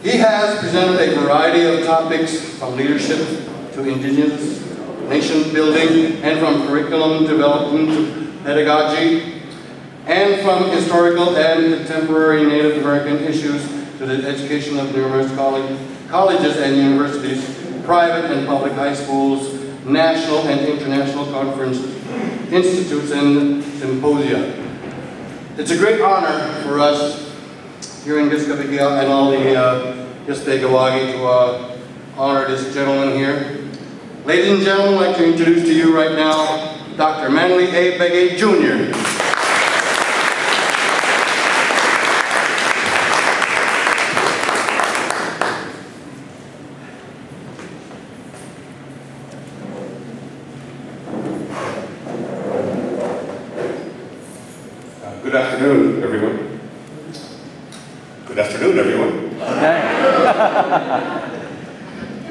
He has presented a variety of topics from leadership to indigenous nation building, and from curriculum development to pedagogy, and from historical and contemporary Native American issues to the education of numerous colleges and universities, private and public high schools, national and international conference institutes and symposia. It's a great honor for us here in Gesgapegiag and all the Gesgapegiag to honor this gentleman here. Ladies and gentlemen, I'd like to introduce to you right now Dr. Manley A. Begay Jr. Good afternoon, everyone. Good afternoon, everyone.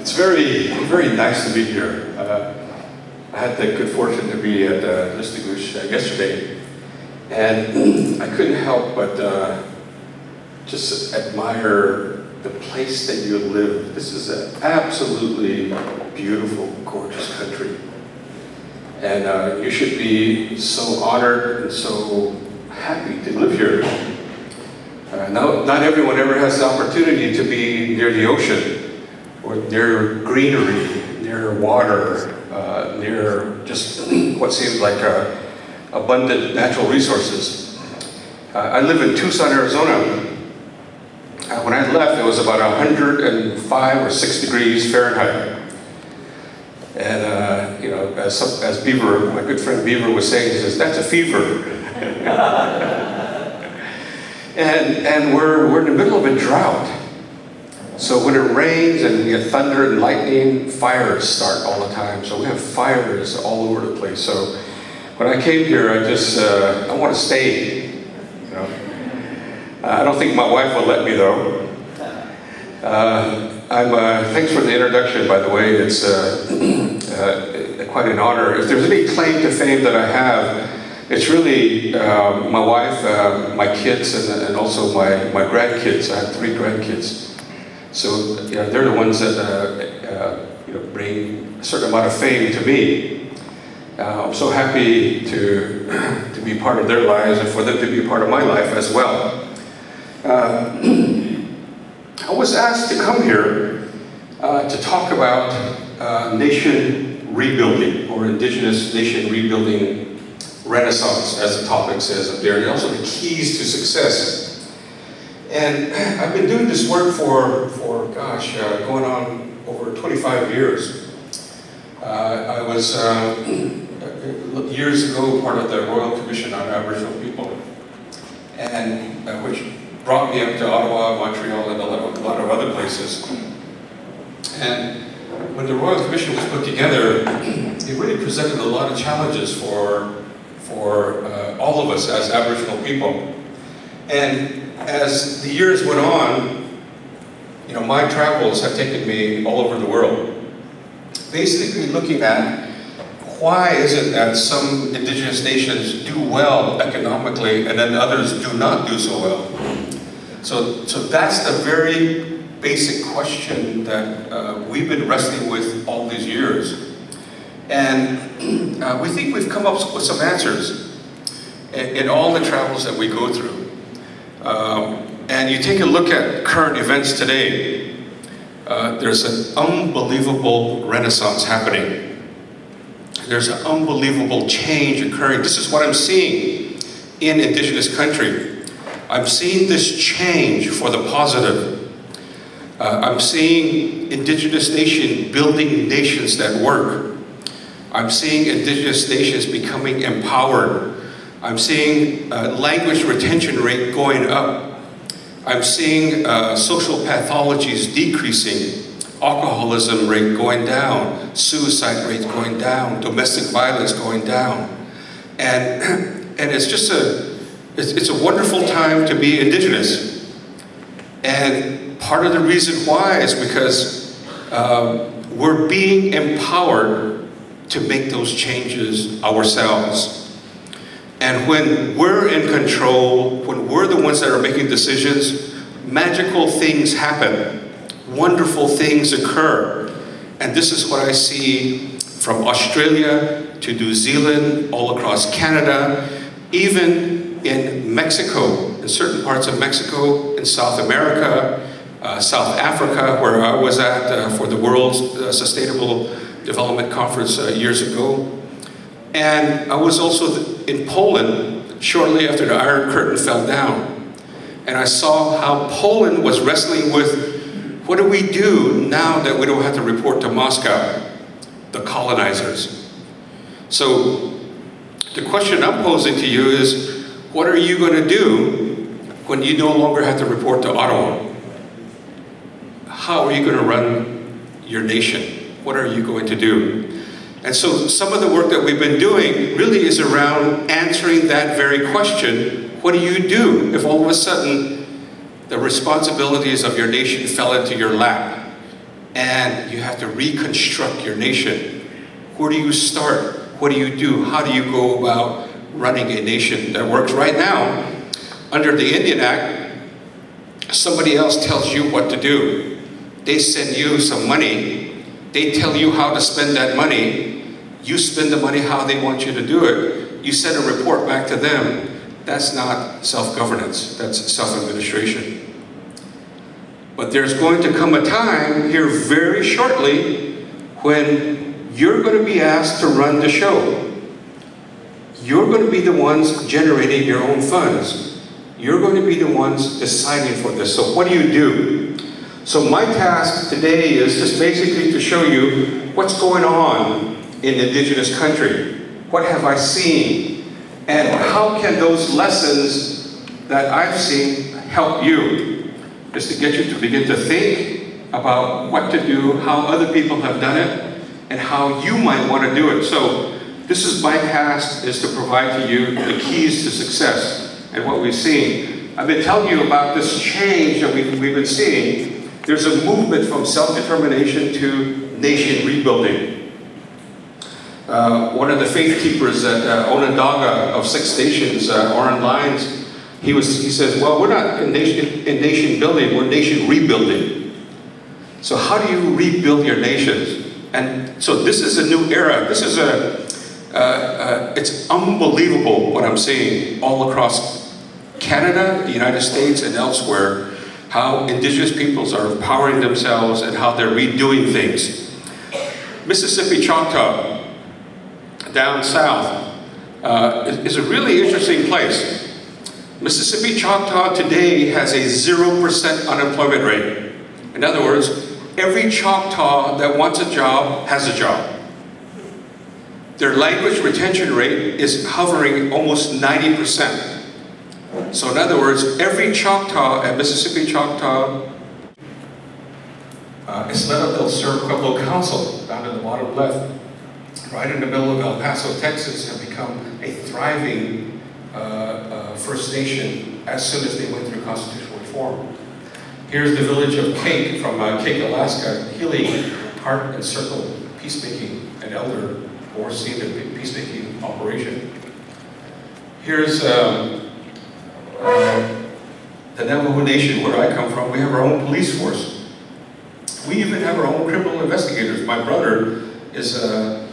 It's very, very nice to be here. I had the good fortune to be at Gesgapegiag yesterday, and I couldn't help but just admire the place that you live. This is an absolutely beautiful, gorgeous country. And you should be so honored and so happy to live here. Not everyone ever has the opportunity to be near the ocean, or near greenery, near water, near just what seems like abundant natural resources. I live in Tucson, Arizona. When I left, it was about 105 or 6 degrees Fahrenheit. And you know, as Beaver, my good friend Beaver was saying, he says, that's a fever. and we're in the middle of a drought. So when it rains and we get thunder and lightning, fires start all the time. So we have fires all over the place. So when I came here, I want to stay. You know, I don't think my wife will let me though. Thanks for the introduction, by the way. It's quite an honor. If there's any claim to fame that I have, it's really my wife, my kids, and also my grandkids. I have 3 grandkids. So they're the ones that bring a certain amount of fame to me. I'm so happy to be part of their lives and for them to be part of my life as well. I was asked to come here to talk about nation rebuilding, or indigenous nation rebuilding renaissance, as the topic says up there, and also the keys to success. And I've been doing this work for going on over 25 years. I was, years ago, part of the Royal Commission on Aboriginal People, and which brought me up to Ottawa, Montreal, and a lot of other places. And when the Royal Commission was put together, it really presented a lot of challenges for all of us as Aboriginal people. And as the years went on, my travels have taken me all over the world, basically looking at why is it that some indigenous nations do well economically and then others do not do so well. So that's the very basic question that we've been wrestling with all these years. And we think we've come up with some answers in all the travels that we go through. And you take a look at current events today, there's an unbelievable renaissance happening. There's an unbelievable change occurring. This is what I'm seeing in indigenous country. I'm seeing this change for the positive. I'm seeing indigenous nation building nations that work. I'm seeing indigenous nations becoming empowered. I'm seeing language retention rate going up. I'm seeing social pathologies decreasing, alcoholism rate going down, suicide rates going down, domestic violence going down. And it's just it's a wonderful time to be indigenous. And part of the reason why is because we're being empowered to make those changes ourselves. And when we're in control, when we're the ones that are making decisions, magical things happen, wonderful things occur. And this is what I see from Australia to New Zealand, all across Canada, even in Mexico, in certain parts of Mexico, in South America, South Africa, where I was at for the World Sustainable Development Conference years ago. And I was also in Poland shortly after the Iron Curtain fell down. And I saw how Poland was wrestling with, what do we do now that we don't have to report to Moscow, the colonizers? So the question I'm posing to you is, what are you going to do when you no longer have to report to Ottawa? How are you going to run your nation? What are you going to do? And so some of the work that we've been doing really is around answering that very question. What do you do if all of a sudden the responsibilities of your nation fell into your lap and you have to reconstruct your nation? Where do you start? What do you do? How do you go about running a nation that works? Right now, under the Indian Act, somebody else tells you what to do. They send you some money. They tell you how to spend that money. You spend the money how they want you to do it. You send a report back to them. That's not self-governance. That's self-administration. But there's going to come a time here very shortly when you're going to be asked to run the show. You're going to be the ones generating your own funds. You're going to be the ones deciding for this. So what do you do? So my task today is just basically to show you what's going on in Indigenous country. What have I seen? And how can those lessons that I've seen help you? Just to get you to begin to think about what to do, how other people have done it, and how you might want to do it. So this is my task, is to provide to you the keys to success and what we've seen. I've been telling you about this change that we've been seeing. There's a movement from self-determination to nation rebuilding. One of the faith keepers at Onondaga of Six Nations, Oren Lyons, he says, well, we're not in nation building, we're nation rebuilding. So how do you rebuild your nations? And so this is a new era. This is it's unbelievable what I'm seeing all across Canada, the United States, and elsewhere, how Indigenous peoples are empowering themselves and how they're redoing things. Mississippi Choctaw, down south, is a really interesting place. Mississippi Choctaw today has a 0% unemployment rate. In other words, every Choctaw that wants a job has a job. Their language retention rate is hovering almost 90%. So in other words, every Choctaw at Mississippi Choctaw Isleta del Sur Pueblo Council, down in the bottom left, right in the middle of El Paso, Texas, have become a thriving First Nation as soon as they went through constitutional reform. Here's the village of Cake from Cake, Alaska, healing heart and circle peacemaking, an elder overseeing the peacemaking operation. Here's the Navajo Nation, where I come from. We have our own police force. We even have our own criminal investigators. My brother is a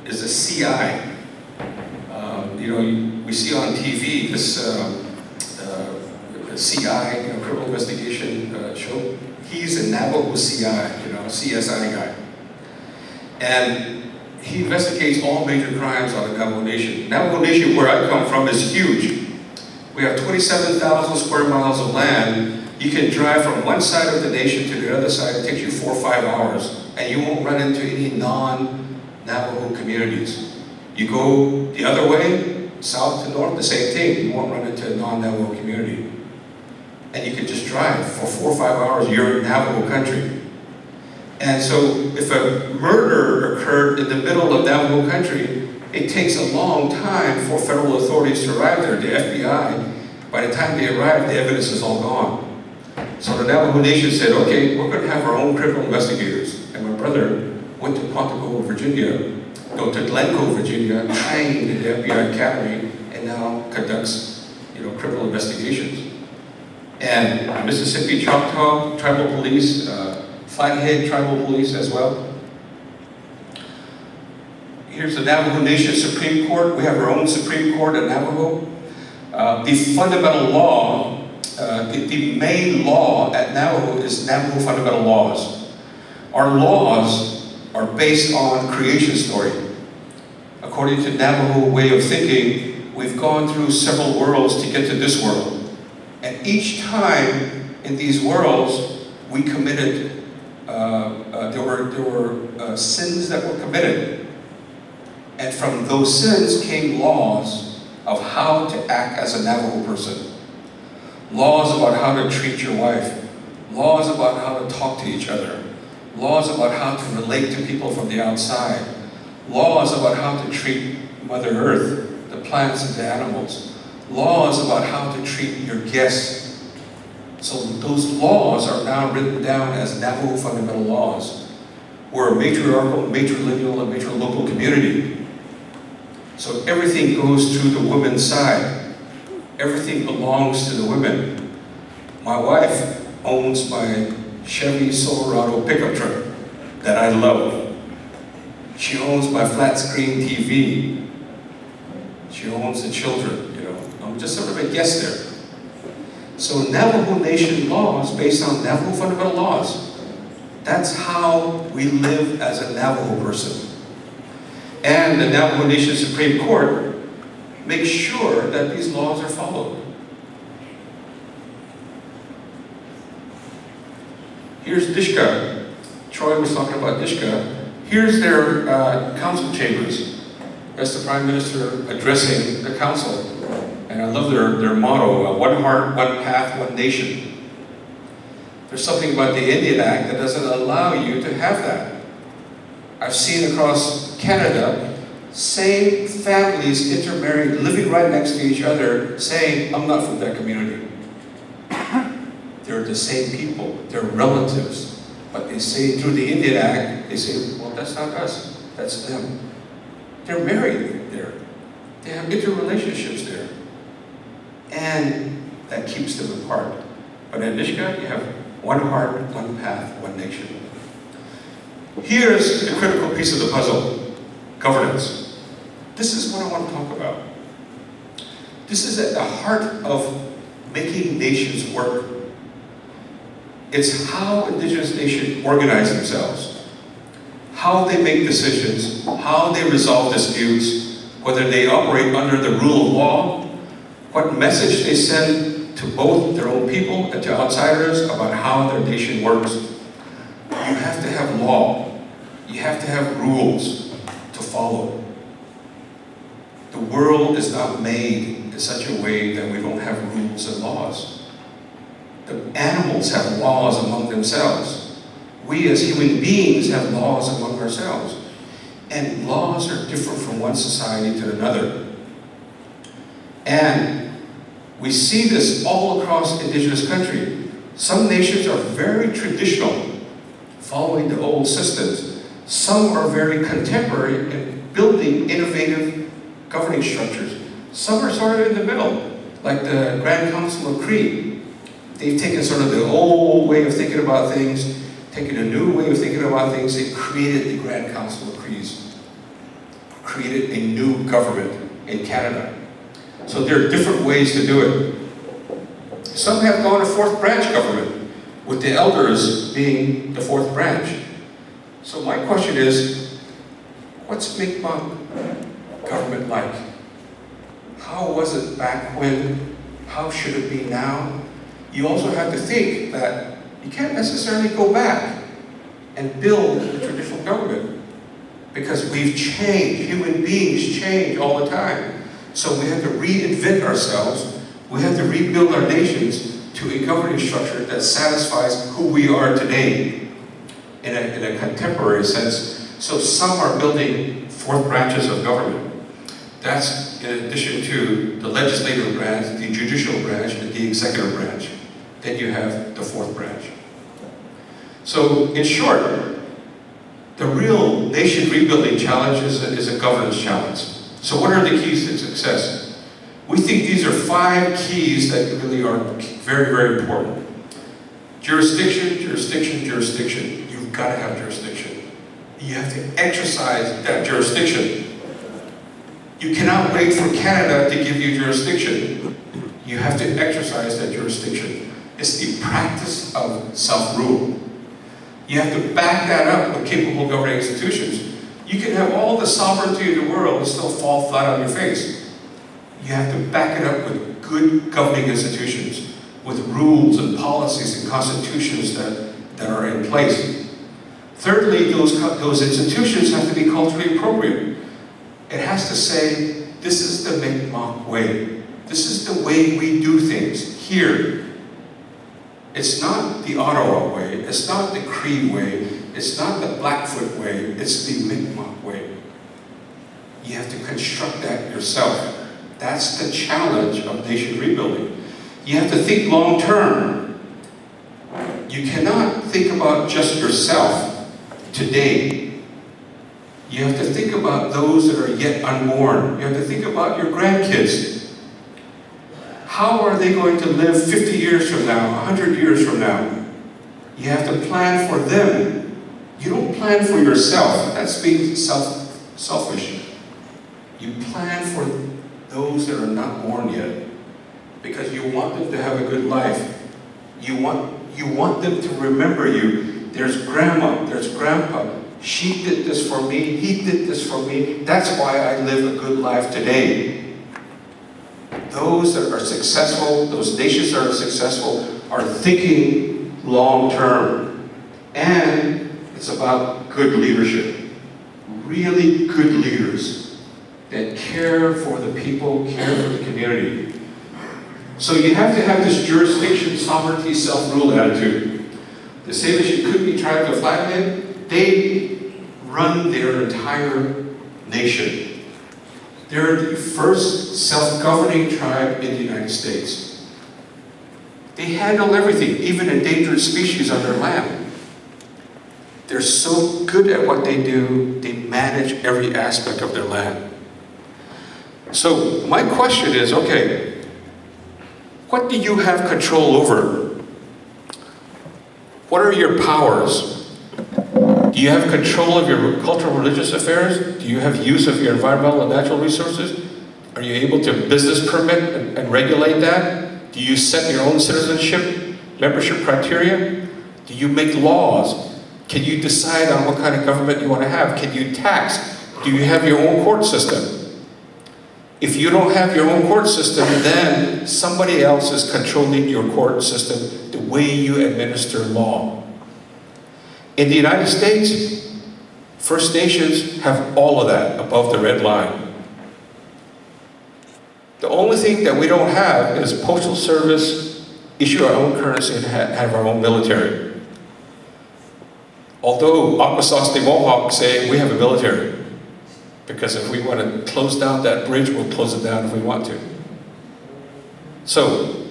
CI. You know, we see on TV this CI, criminal investigation show. He's a Navajo CI, CSI guy. And he investigates all major crimes on the Navajo Nation. Navajo Nation, where I come from, is huge. We have 27,000 square miles of land. You can drive from one side of the nation to the other side. It takes you 4 or 5 hours. And you won't run into any non-Navajo communities. You go the other way, south to north, the same thing. You won't run into a non-Navajo community. And you can just drive for 4 or 5 hours. You're in Navajo country. And so if a murder occurred in the middle of Navajo country, it takes a long time for federal authorities to arrive there, the FBI. By the time they arrive, the evidence is all gone. So the Navajo Nation said, okay, we're going to have our own criminal investigators. And my brother went to Quantico, Virginia, to Glencoe, Virginia, trained in the FBI Academy, and now conducts, criminal investigations. and Mississippi Choctaw Tribal Police, Flathead Tribal Police as well. Here's the Navajo Nation Supreme Court. We have our own Supreme Court at Navajo. The fundamental law, the main law at Navajo is Navajo Fundamental Laws. Our laws are based on creation story. According to Navajo way of thinking, we've gone through several worlds to get to this world. And each time in these worlds, we committed, there were sins that were committed. And from those sins came laws of how to act as a Navajo person. Laws about how to treat your wife. Laws about how to talk to each other. Laws about how to relate to people from the outside. Laws about how to treat Mother Earth, the plants and the animals. Laws about how to treat your guests. So those laws are now written down as Navajo Fundamental Laws. We're a matriarchal, matrilineal, and matrilocal community. So everything goes through the women's side. Everything belongs to the women. My wife owns my Chevy Silverado pickup truck that I love. She owns my flat screen TV. She owns the children, you know. I'm just sort of a guest there. So Navajo Nation laws based on Navajo Fundamental Laws. That's how we live as a Navajo person. And the Navajo Nation Supreme Court makes sure that these laws are followed. Here's Dishka. Troy was talking about Dishka. Here's their council chambers. That's the Prime Minister addressing the council. And I love their motto, one heart, one path, one nation. There's something about the Indian Act that doesn't allow you to have that. I've seen across Canada, same families intermarried, living right next to each other, saying, I'm not from that community. They're the same people, they're relatives. But they say, through the Indian Act, they say, well, that's not us, that's them. They're married there. They have interrelationships there. And that keeps them apart. But in Nishka, you have one heart, one path, one nation. Here's the critical piece of the puzzle, governance. This is what I want to talk about. This is at the heart of making nations work. It's how indigenous nations organize themselves, how they make decisions, how they resolve disputes, whether they operate under the rule of law, what message they send to both their own people and to outsiders about how their nation works. You have to have law. You have to have rules to follow. The world is not made in such a way that we don't have rules and laws. The animals have laws among themselves. We as human beings have laws among ourselves. And laws are different from one society to another. And we see this all across indigenous country. Some nations are very traditional, following the old systems. Some are very contemporary in building innovative governing structures. Some are sort of in the middle, like the Grand Council of Cree. They've taken sort of the old way of thinking about things, taken a new way of thinking about things, and created the Grand Council of Crees. Created a new government in Canada. So there are different ways to do it. Some have gone to fourth branch government, with the elders being the fourth branch. So my question is, what's Mi'kmaq government like? How was it back when? How should it be now? You also have to think that you can't necessarily go back and build a traditional government, because we've changed. Human beings change all the time. So we have to reinvent ourselves. We have to rebuild our nations to a governing structure that satisfies who we are today in a contemporary sense. So some are building fourth branches of government. That's in addition to the legislative branch, the judicial branch, and the executive branch. Then you have the fourth branch. So in short, the real nation rebuilding challenge is a governance challenge. So what are the keys to success? We think these are 5 keys that really are very, very important. Jurisdiction, jurisdiction, jurisdiction. You've got to have jurisdiction. You have to exercise that jurisdiction. You cannot wait for Canada to give you jurisdiction. You have to exercise that jurisdiction. It's the practice of self-rule. You have to back that up with capable governing institutions. You can have all the sovereignty in the world and still fall flat on your face. You have to back it up with good governing institutions, with rules and policies and constitutions that are in place. Thirdly, those institutions have to be culturally appropriate. It has to say, this is the Mi'kmaq way. This is the way we do things here. It's not the Ottawa way. It's not the Cree way. It's not the Blackfoot way. It's the Mi'kmaq way. You have to construct that yourself. That's the challenge of nation rebuilding. You have to think long term. You cannot think about just yourself today. You have to think about those that are yet unborn. You have to think about your grandkids. How are they going to live 50 years from now, 100 years from now? You have to plan for them. You don't plan for yourself. That's being selfish. You plan for those that are not born yet, because you want them to have a good life. You want them to remember you. There's grandma, there's grandpa. She did this for me, he did this for me. That's why I live a good life today. Those that are successful, those nations that are successful, are thinking long term. And it's about good leadership. Really good leaders that care for the people, care for the community. So you have to have this jurisdiction, sovereignty, self-rule attitude. The Salish and Kootenai tribes of Flathead, they run their entire nation. They're the first self-governing tribe in the United States. They handle everything, even endangered species on their land. They're so good at what they do, they manage every aspect of their land. So my question is, okay, what do you have control over? What are your powers? Do you have control of your cultural religious affairs? Do you have use of your environmental and natural resources? Are you able to business permit and regulate that? Do you set your own citizenship membership criteria? Do you make laws? Can you decide on what kind of government you want to have? Can you tax? Do you have your own court system? If you don't have your own court system, then somebody else is controlling your court system, the way you administer law. In the United States, First Nations have all of that above the red line. The only thing that we don't have is Postal Service, issue our own currency, and have our own military. Although Akwesasne Mohawk say we have a military, because if we want to close down that bridge, we'll close it down if we want to. So,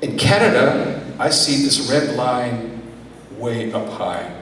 in Canada, I see this red line way up high.